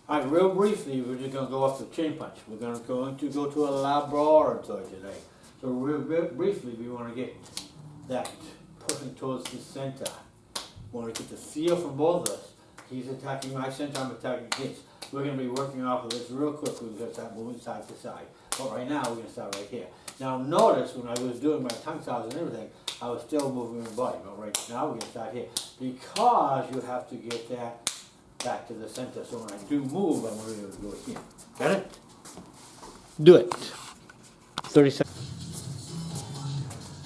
All right, real briefly, we're just gonna go off the chain punch. We're going to go to a laboratory today. So real briefly, we wanna get that pushing towards the center. We wanna get the feel from both of us. He's attacking my center, I'm attacking his. We're gonna be working off of this real quick. We're gonna start moving side to side. But right now, we're gonna start right here. Now notice when I was doing my tongue sounds and everything, I was still moving my body. But right now, we're gonna start here. Because you have to get that back to the center. So when I do move, I'm going to be able to go here. Got it? Do it. 30 seconds.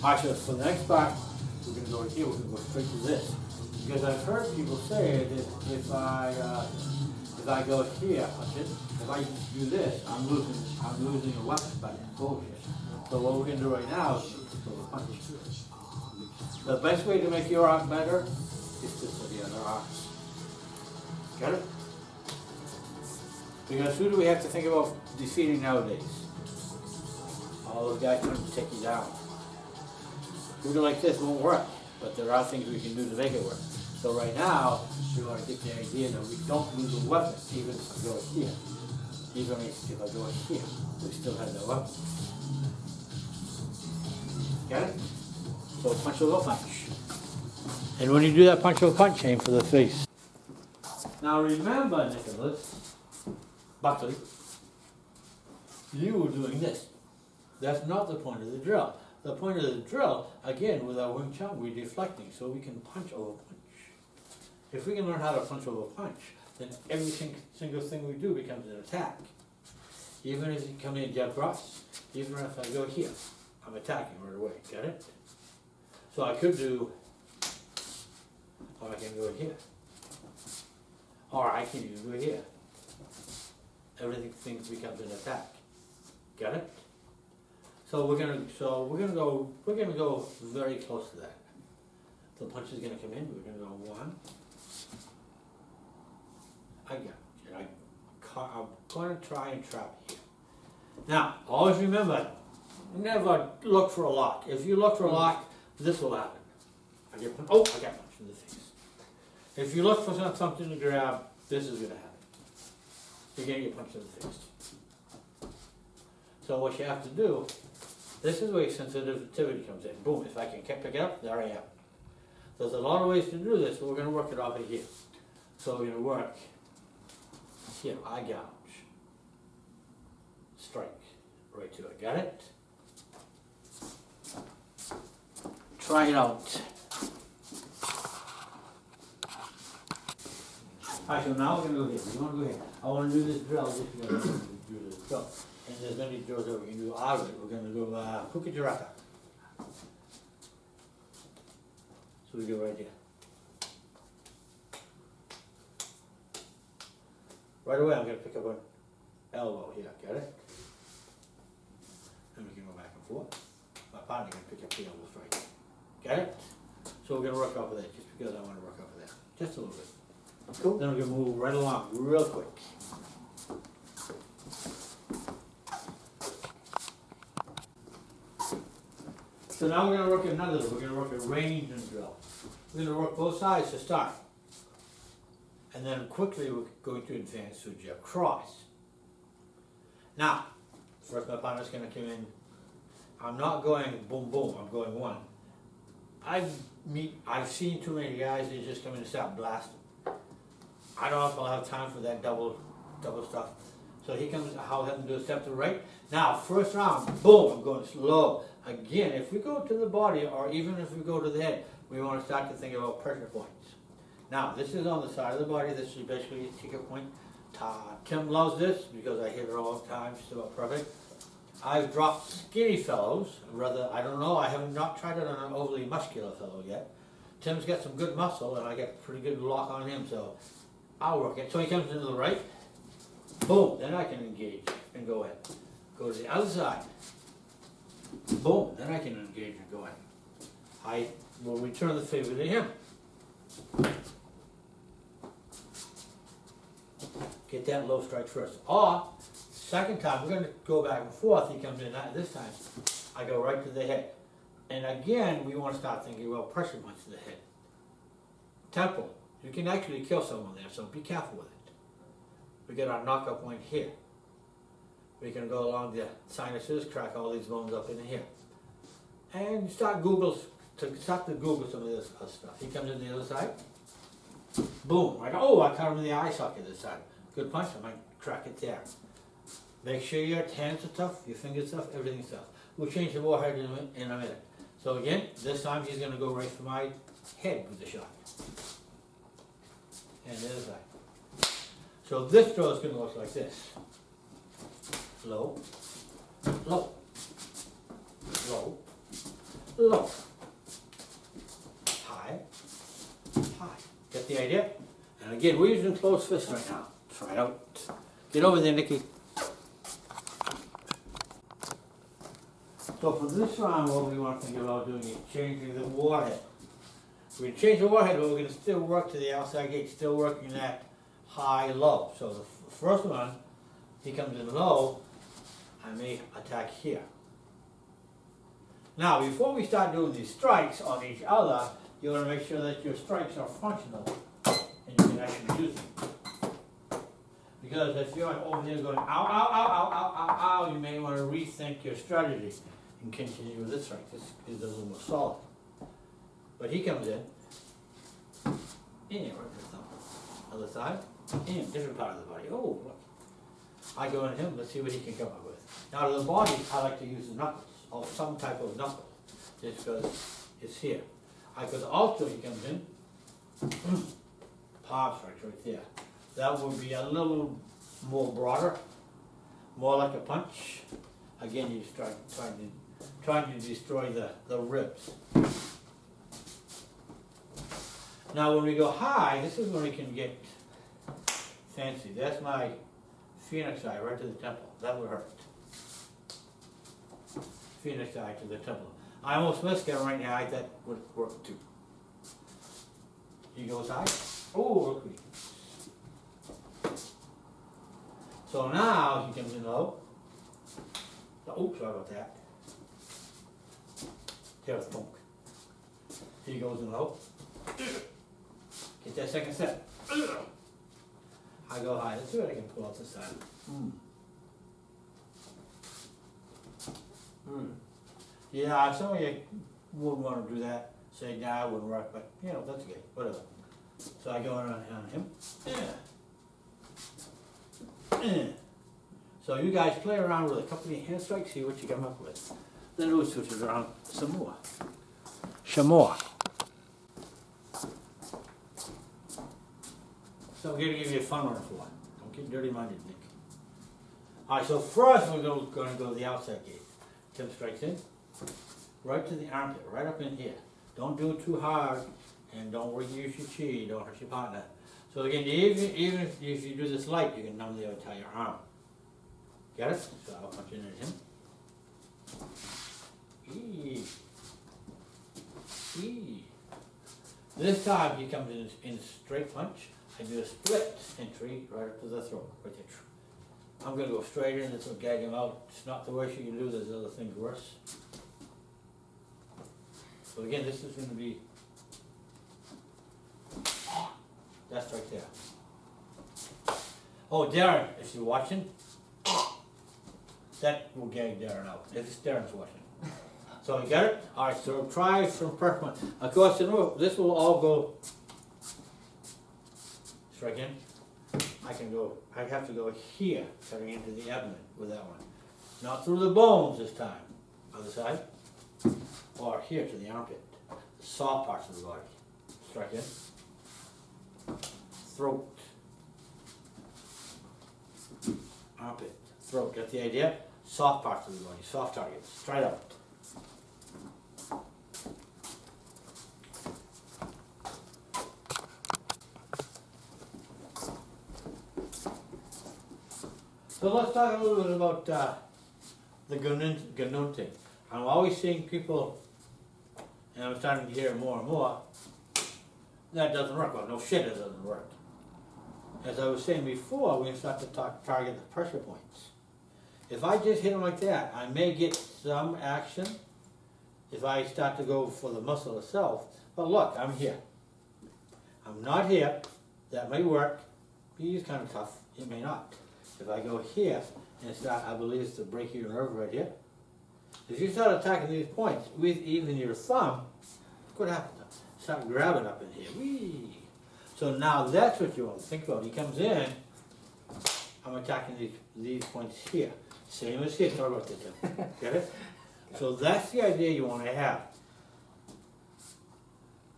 Alright, so for the next part, we're going to go here. We're going to go straight to this. Because I've heard people say that if I go here, if I do this, I'm losing a weapon by that bullshit. So what we're going to do right now is throw a punch. The best way to make your arm better is to throw the other arm. Got it? Because who do we have to think about defeating nowadays? All those guys trying to take you down. Moving like this won't work, but there are things we can do to make it work. So right now, we want to get the idea that we don't lose a weapon, even if I go here. Even if I go here, we still have the weapon. Got it? So punch a little punch. And when you do that punch a little punch, aim for the face. Now remember, Nicholas, Buckley, you were doing this. That's not the point of the drill. The point of the drill, again, with our Wing Chun, we're deflecting so we can punch over punch. If we can learn how to punch over punch, then every single thing we do becomes an attack. Even if you come in and jab across, even if I go here, I'm attacking right away. Get it? So I could do, or I can go here. Or I can even go here. Everything becomes an attack. Got it? So we're gonna go very close to that. The punch is gonna come in. We're gonna go one. I got it. I'm gonna try and trap here. Now, always remember, never look for a lock. If you look for a lock, this will happen. I got punched in the face. If you look for something to grab, this is going to happen. You're going to get punched in the face. So what you have to do, this is where sensitivity comes in. Boom, if I can pick it up, there I am. So there's a lot of ways to do this, but we're going to work it off of here. So we're going to work here, eye gouge, strike, right to it. Got it? Try it out. Alright, so now we're going to go here. We want to go here. I want to do this drill just because I want to do this drill. And there's many drills that we can do out of it. We're going to go Kukijirata. So we go right here. Right away I'm going to pick up an elbow here. Got it? Then we can go back and forth. My partner can pick up the elbow straight. Got it? So we're going to work off of that just because I want to work off of that. Just a little bit. Cool. Then we're going to move right along real quick. So now we're going to work another, we're going to work a range and drill. We're going to work both sides to start. And then quickly we're going to advance to a jab cross. Now, first my partner's going to come in. I'm not going boom boom, I'm going one. I've seen too many guys, they just come in and start blasting. I don't know if I'll have time for that double stuff. So he comes, I'll have him do a step to the right. Now, first round, boom, I'm going slow. Again, if we go to the body, or even if we go to the head, we want to start to think about pressure points. Now, this is on the side of the body, this is basically a ticker point. Tim loves this, because I hit her all the time, she's about perfect. I've dropped skinny fellows, rather, I don't know, I have not tried it on an overly muscular fellow yet. Tim's got some good muscle, and I get pretty good lock on him, so I'll work it. So he comes into the right, boom, then I can engage and go in. Go to the other side, boom, then I can engage and go in. I will return the favor to him. Get that low strike first. Or, second time, we're going to go back and forth. He comes in this time. I go right to the head. And again, we want to start thinking about pressure points to the head. Temple. You can actually kill someone there, so be careful with it. we get our knockout point here. We can go along the sinuses, crack all these bones up in here. And start to Google some of this other stuff. He comes in the other side. Boom. I go, oh, I caught him in the eye socket this time. Good punch, I might crack it there. Make sure your hands are tough, your fingers tough, everything's tough. We'll change the warhead in a minute. So again, this time he's going to go right for my head with the shot. And the other side. So this throw is going to look like this. Low, low, low, low, high, high. Get the idea? And again, we're using closed fist right now. Try it out. Get over there, Nicky. So for this round, what we want to think about doing is changing the warhead. We change the warhead, but we're going to still work to the outside gate, still working that high-low. So the first one, he comes in low, I may attack here. Now, before we start doing these strikes on each other, you want to make sure that your strikes are functional and you can actually use them. Because if you're over here going ow, ow, ow, ow, ow, ow, ow, you may want to rethink your strategy and continue with this strike. This is a little more solid. But he comes in, and right the thumb. Other side, and different part of the body. Oh, look. I go in him, let's see what he can come up with. Now to the body, I like to use the knuckles, or some type of knuckle, just because it's here. I could also, he comes in, palm strikes right there. That would be a little more broader, more like a punch. Again, you start trying to destroy the ribs. Now when we go high, this is when we can get fancy. That's my Phoenix eye right to the temple. That would hurt. Phoenix eye to the temple. I almost missed him right now. That would work too. He goes high. Oh, look. So now he comes in low. Oh, sorry about that. There's funk. He goes in low. Get that second step. I go high. Let's see what I can pull off this side. Yeah, some of you wouldn't want to do that. Say, nah, it wouldn't work, but you know, that's okay. Whatever. So I go on him. So you guys play around with a couple of hand strikes, see what you come up with. Then we'll switch it around some more. Some more. So I'm going to give you a fun one for one. Don't get dirty-minded, Nick. Alright, so first we're going to go to the outside gate. Tim strikes in, right to the armpit, right up in here. Don't do it too hard, and don't use your chi, don't hurt your partner. So again, even if you do this light, you can numb the entire arm. Get it? So I'll punch in at him. This time he comes in a straight punch. I do a split entry right up to the throat. Right there. I'm going to go straight in, this will gag him out. It's not the worst you can do, there's other things worse. So again, this is going to be, that's right there. Oh, Darren, if you're watching, that will gag Darren out, if Darren's watching. So you got it? Alright, so try from first one. Of course, you know, this will all go strike in. I have to go here, cutting into the abdomen with that one. Not through the bones this time. Other side. Or here to the armpit. The soft parts of the body. Strike in. Throat. Armpit. Throat. Get the idea? Soft parts of the body. Soft targets. Try it out. So let's talk a little bit about the Ganunting. I'm always seeing people, and I'm starting to hear more and more, that doesn't work. Well, no shit, it doesn't work. As I was saying before, we're going to start to target the pressure points. If I just hit them like that, I may get some action if I start to go for the muscle itself. But look, I'm here. I'm not here. That may work. He's kind of tough, it may not. If I go here and start, I believe it's the brachial nerve right here. If you start attacking these points with even your thumb, what happens? Start grabbing up in here. Whee! So now that's what you want to think about. He comes in, I'm attacking these points here. Same as here, sorry about this. Get it? So that's the idea you want to have.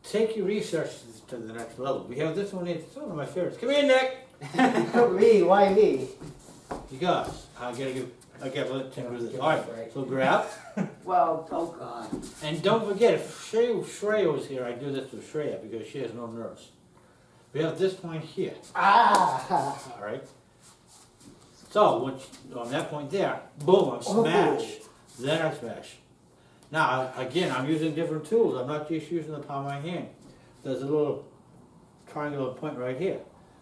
Take your research to the next level. We have this one here, it's one of my favorites. Come here, Nick! Me? Why me? Because I gotta let Tim do this. Alright, so grab. Well, oh God. And don't forget, if Shreya was here, I'd do this with Shreya because she has no nerves. We have this point here. Ah! Alright? So, on that point there, boom, I smash. Then I smash. Now, again, I'm using different tools. I'm not just using the palm of my hand. There's a little triangular point right here.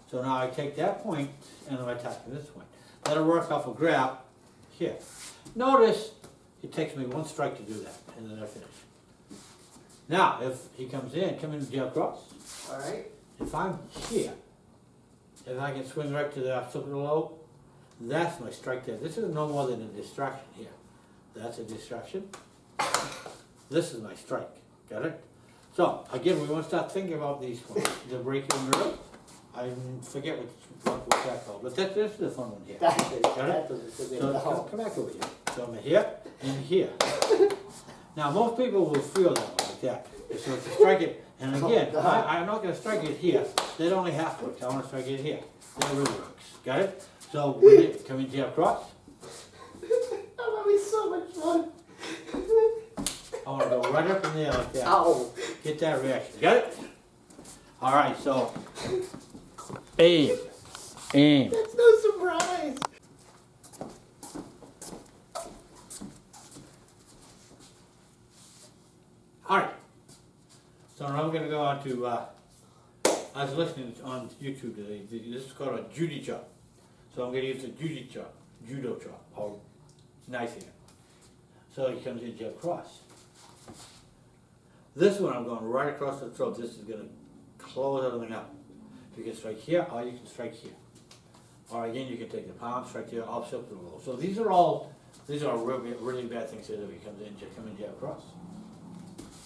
So now I take that point and I'm attacking this point. That'll work off a grab here. Notice it takes me one strike to do that, and then I finish. Now, if he comes in, come in jab cross. Alright. If I'm here, if I can swing right to the occipital lobe, that's my strike there. This is no more than a distraction here. That's a distraction. This is my strike. Got it? So, again, we want to start thinking about these points. The brachial nerve. I forget what that's called, but this is the fun one here. That is, Got that it? is So come back over here. So I'm here and here. Now most people will feel that one like that. So if you strike it, and again, I'm not going to strike it here. That only half works. I want to strike it here. That really works. Got it? So we come in jab cross. That would be so much fun. I want to go right up in there like that. Ow. Get that reaction. Got it? All right. So aim, aim. That's no surprise. Alright, so now we're going to go on to, I was listening on YouTube today, this is called a Judy chop. So I'm going to use the Judy chop, judo chop, or knife here. So he comes in jab cross. This one I'm going right across the throat, this is going to close everything up. You can strike here, or you can strike here. Or again, you can take the palm, strike here, opposite the roll. So these are really, really bad things to do. He comes in, come in jab cross.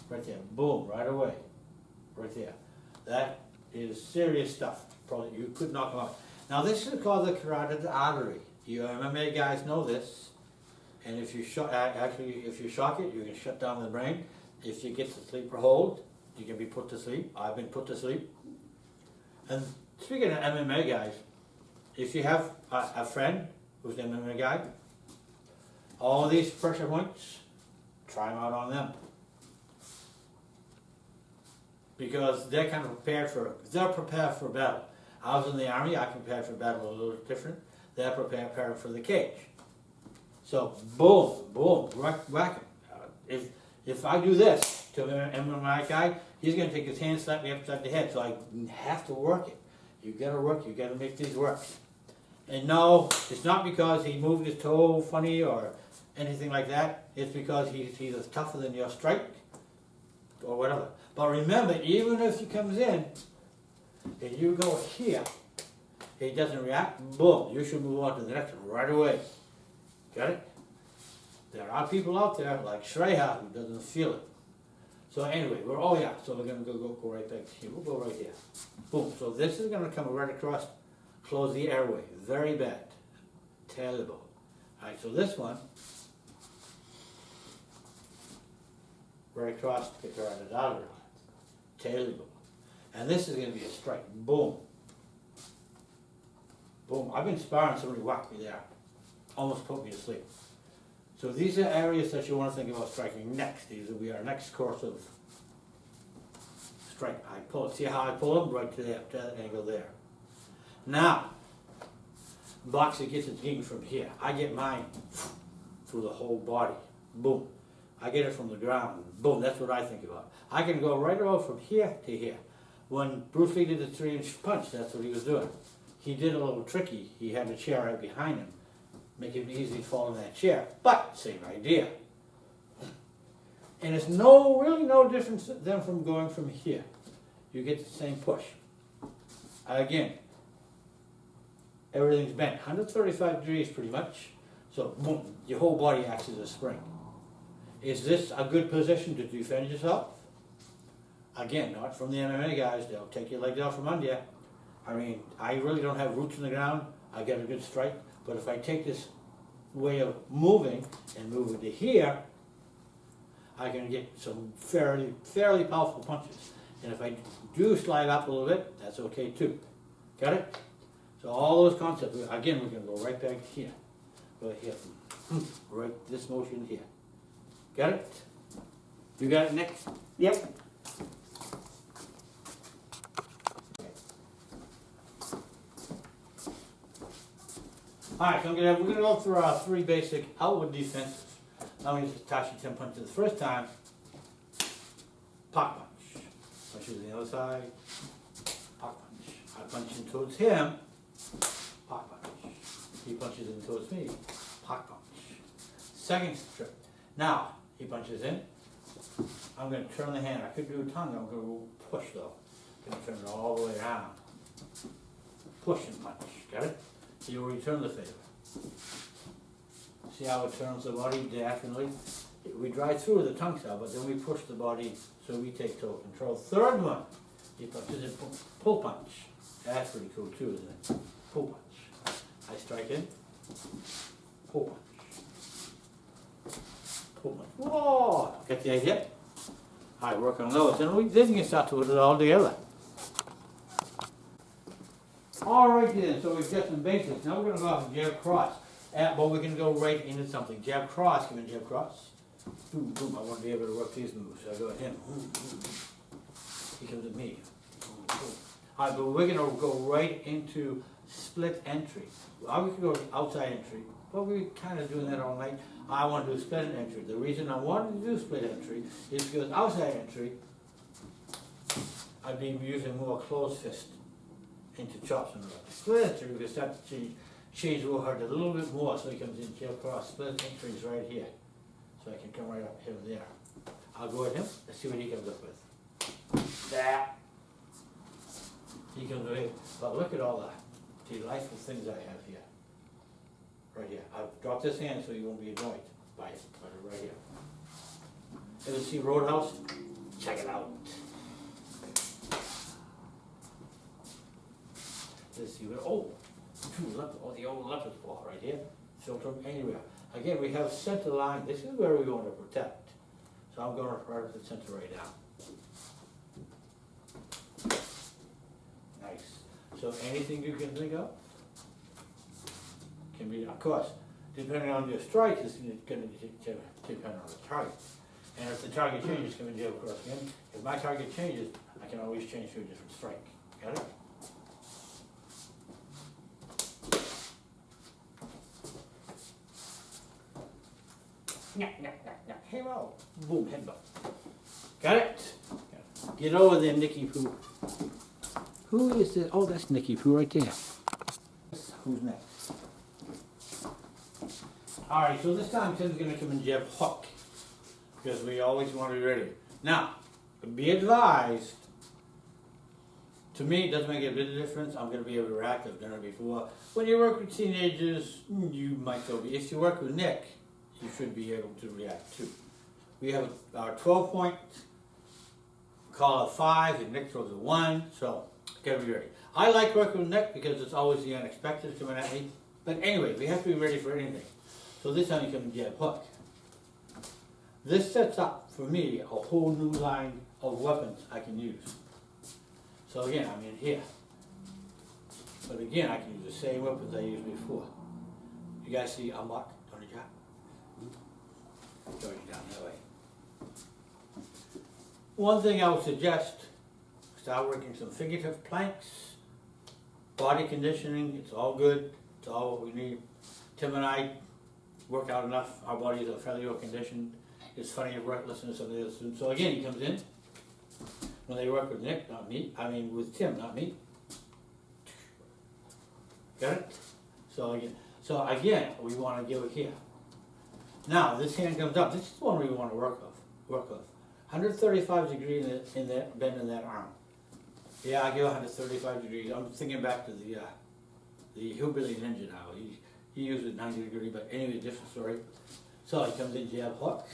Right there, boom, right away, right there. That is serious stuff. Probably you could knock them out. Now this is called the carotid artery. You MMA guys know this, and if you if you shock it, you can shut down the brain. If you get to sleep or hold, you can be put to sleep. I've been put to sleep. And speaking of MMA guys, if you have a friend who's an MMA guy, all these pressure points, try them out on them. Because they're kind of prepared for battle. I was in the army, I prepared for battle a little different. They're prepared for the cage. So boom, boom, whack him. If I do this to an MMA guy, he's going to take his hand, slap me upside the head. So I have to work it. You got to work. You got to make these work. And no, it's not because he moved his toe funny or anything like that. It's because he's tougher than your strike or whatever. But remember, even if he comes in and you go here, he doesn't react, boom, you should move on to the next one right away. Got it? There are people out there like Shreya who doesn't feel it. So anyway, so we're going to go right back here. We'll go right here. Boom. So this is going to come right across, close the airway. Very bad. Terrible. All right, so this one, right across the carotid artery. Terrible. And this is going to be a strike. Boom. Boom. I've been sparring, somebody whacked me there. Almost put me to sleep. So these are areas that you want to think about striking next. These will be our next course of strike. I pull it. See how I pull them? Right to that angle there. Now, boxer gets its game from here. I get mine through the whole body. Boom. I get it from the ground. Boom. That's what I think about. I can go right over from here to here. When Bruce Lee did the 3-inch punch, that's what he was doing. He did a little tricky. He had a chair right behind him. Make it easy to fall in that chair. But, same idea. And it's really no difference than from going from here. You get the same push. Again, everything's bent, 135 degrees pretty much. So boom, your whole body acts as a spring. Is this a good position to defend yourself? Again, not from the MMA guys, they'll take your legs out from under you. I mean, I really don't have roots in the ground, I get a good strike, but if I take this way of moving and move it to here, I can get some fairly powerful punches. And if I do slide up a little bit, that's okay too. Got it? So all those concepts, again, we're gonna go right back here. Right here, right, this motion here. Got it? You got it, Nick? Yep. Alright, so we're gonna go through our 3 basic outward defenses. Now we just touch your 10 punches the first time. Pop punch. Punches on the other side. Pop punch. I punch in towards him. Pop punch. He punches in towards me. Pop punch. Second strip. Now he punches in. I'm going to turn the hand. I could do a tongue. I'm going to push though. I'm going to turn it all the way around. Push and punch. Got it? So you'll return the favor. See how it turns the body diagonally? We drive through the tongue style, but then we push the body so we take total control. Third one, he punches in pull punch. That's pretty cool too, isn't it? Pull punch. I strike in, pull punch. Pull punch. Whoa! Get the idea? I work on those, and then you can start to put it all together. Alright then, so we've got some basics. Now we're going to go off and jab cross. But we can go right into something. Jab cross, come in, jab cross. Boom, boom, I want to be able to work these moves. So I go at him. Boom, boom, boom. He comes at me. Boom, boom. Alright, but we're going to go right into split entry. Well, we could go outside entry, but we're kind of doing that all night. I want to do split entry. The reason I wanted to do split entry is because outside entry, I'd be using more closed fist into chops and all that. Split entry, we can start to change the hard a little bit more, so he comes in jab cross. Split entry is right here. So I can come right up here and there. I'll go at him, let's see what he comes up with. That. He comes away. But look at all the delightful things I have here. Right here. I'll drop this hand so you won't be annoyed by it. Put it right here. Ever see Roadhouse? Check it out. Let's see what, oh, the old leopard paw right here. Filter anywhere. Again, we have center line. This is where we want to protect. So I'm going to right at the center right now. Nice. So anything you can think of can be, of course, depending on your strike, it's going to depend on the target. And if the target changes, come in jab across again. If my target changes, I can always change to a different strike. Got it? Hero. Boom, headbutt. Got it? Get over there, Nicky Poo. Who is this? Oh, that's Nicky Poo right there. Who's next? Alright, so this time Tim's going to come and jab hook. Because we always want to be ready. Now, be advised, to me it doesn't make a bit of difference. I'm going to be able to react. I've done it before. When you work with teenagers, you might go, if you work with Nick, you should be able to react too. We have our 12 point, call it 5, and Nick throws a 1, so gotta be ready. I like working with Nick because it's always the unexpected coming at me. But anyway, we have to be ready for anything. So this time you come and jab hook. This sets up, for me, a whole new line of weapons I can use. So again, I'm in here. But again, I can use the same weapons I used before. You guys see unlock, Tony Jack? Going down that way. One thing I would suggest, start working some fingertip planks, body conditioning, it's all good, it's all what we need. Tim and I work out enough, our bodies are fairly well conditioned. It's funny to listen to some of the other students. So again, he comes in, when they work with Nick, not me, I mean with Tim, not me. Got it? So again, we want to give it here. Now, this hand comes up. This is the one we want to work with. 135 degrees in that bend in that arm. Yeah, I give 135 degrees. I'm thinking back to the the hillbilly ninja now. He uses it 90 degree, but anyway, different story. So he comes in, jab hook,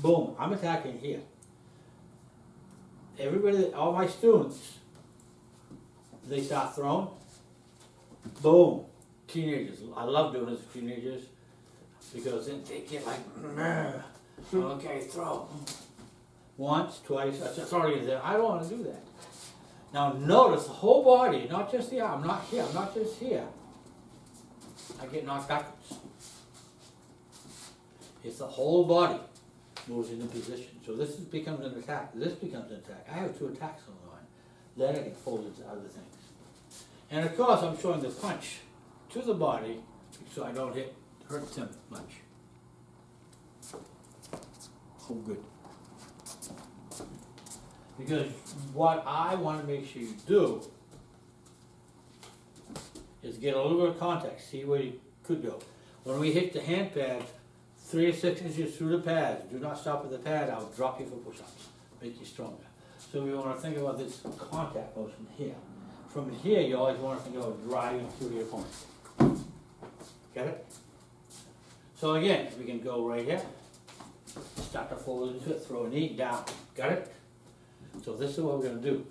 boom, I'm attacking here. Everybody, all my students, they start throwing, boom, teenagers. I love doing this with teenagers because then they get like, okay, throw. Once, twice, that's already there. I don't want to do that. Now notice the whole body, not just the arm, not here, not just here. I get knocked backwards. It's the whole body moves into position. So this becomes an attack. This becomes an attack. I have two attacks on the line. Then I can fold into other things. And of course, I'm showing the punch to the body so I don't hurt them much. Oh, good. Because what I want to make sure you do is get a little bit of context, see where you could go. When we hit the hand pads, 3 to 6 inches through the pads, do not stop at the pad, I'll drop you for push-ups, make you stronger. So we want to think about this contact motion here. From here, you always want to think about driving through your opponent. Get it? So again, we can go right here, start to fold into it, throw a knee down. Got it? So this is what we're going to do.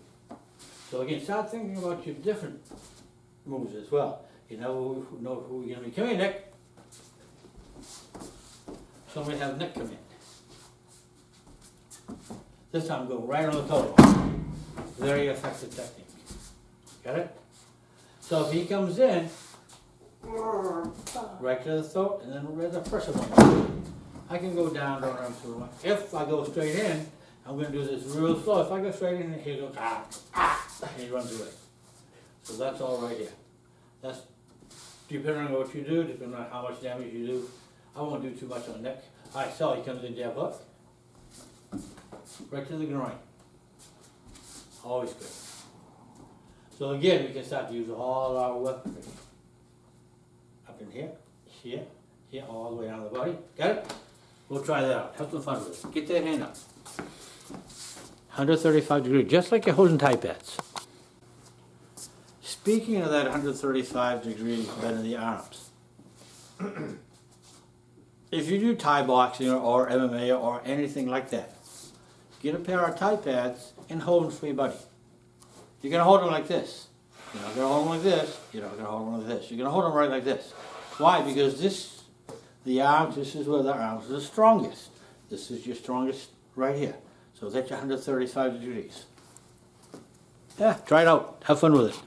So again, start thinking about your different moves as well. You know who you're going to be. Come here, Nick. Somebody have Nick come in. This time go right on the toe. Very effective technique. Got it? So if he comes in, right to the throat, and then where's the pressure point? I can go down, through one. If I go straight in, I'm going to do this real slow. If I go straight in, he goes, and he runs away. So that's all right here. That's depending on what you do, depending on how much damage you do. I won't do too much on Nick. Alright, so he comes in, jab hook. Right to the groin. Always good. So again, we can start to use all our weaponry. Up in here, here, here, all the way down the body. Got it? We'll try that out. Have some fun with it. Get that hand up. 135 degrees, just like you're holding tie pads. Speaking of that 135 degree bend in the arms, if you do Thai boxing or MMA or anything like that, get a pair of Thai pads and hold them for your buddy. You're going to hold them like this. You're not going to hold them like this. You're not going to hold them like this. You're going to hold them right like this. Why? Because the arms, this is where the arms are the strongest. This is your strongest right here. So that's your 135 degrees. Yeah, try it out. Have fun with it.